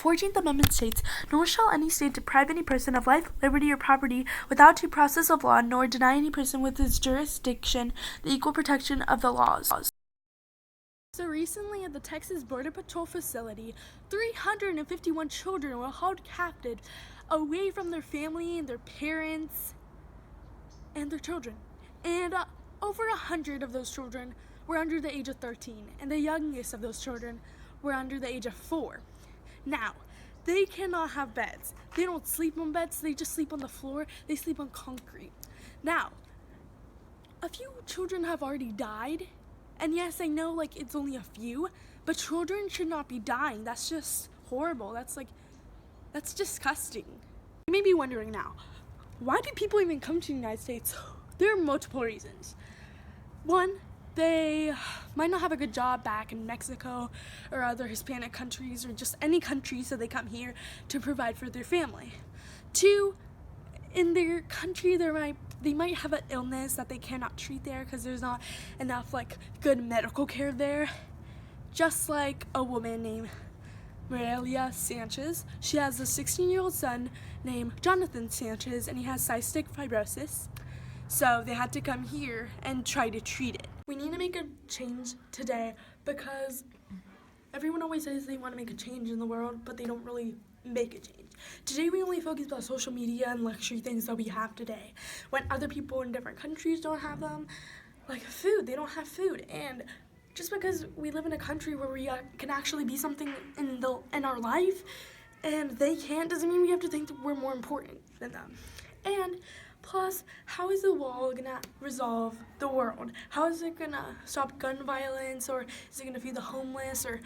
14th Amendment states, "Nor shall any state deprive any person of life, liberty, or property without due process of law, nor deny any person with its jurisdiction the equal protection of the laws." So recently at the Texas Border Patrol facility, 351 children were held captive away from their family and their parents and their children. And over 100 of those children were under the age of 13, and the youngest of those children were under the age of 4. Now, they cannot have beds. They don't sleep on beds, they just sleep on the floor, they sleep on concrete. Now, a few children have already died, and yes, I know it's only a few, but children should not be dying. That's just horrible. That's disgusting. You may be wondering now, why do people even come to the United States? There are multiple reasons. One, they might not have a good job back in Mexico or other Hispanic countries or just any country, so they come here to provide for their family. Two, in their country they might have an illness that they cannot treat there because there's not enough good medical care there. Just like a woman named Maria Sanchez. She has a 16-year-old son named Jonathan Sanchez, and he has cystic fibrosis. So they had to come here and try to treat it. We need to make a change today because everyone always says they want to make a change in the world, but they don't really make a change. Today we only focus on social media and luxury things that we have today, when other people in different countries don't have them, like food. They don't have food, and just because we live in a country where we can actually be something in our life, and they can't, doesn't mean we have to think that we're more important than them. And plus, how is the wall gonna resolve the world? How is it gonna stop gun violence, or is it gonna feed the homeless, or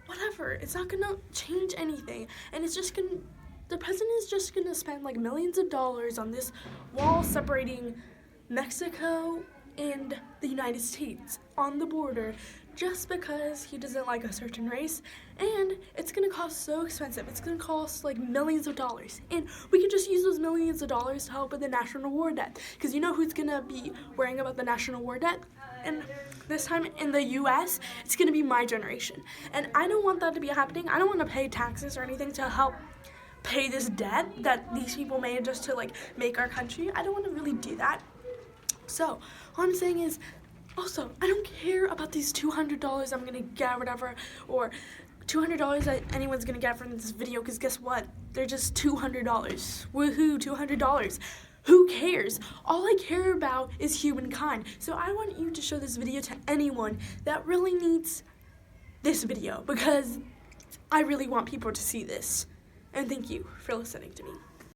whatever? It's not gonna change anything, and the president is just gonna spend millions of dollars on this wall separating Mexico and the United States on the border just because he doesn't like a certain race, and it's gonna cost so expensive. It's gonna cost millions of dollars, and we could just use those millions of dollars to help with the national war debt, because you know who's gonna be worrying about the national war debt? And this time in the US, it's gonna be my generation, and I don't want that to be happening. I don't want to pay taxes or anything to help pay this debt that these people made just to make our country. I don't want to really do that. So all I'm saying is, also, I don't care about these $200 I'm gonna get, whatever, or $200 that anyone's gonna get from this video, because guess what? They're just $200. Woohoo, $200. Who cares? All I care about is humankind. So I want you to show this video to anyone that really needs this video, because I really want people to see this. And thank you for listening to me.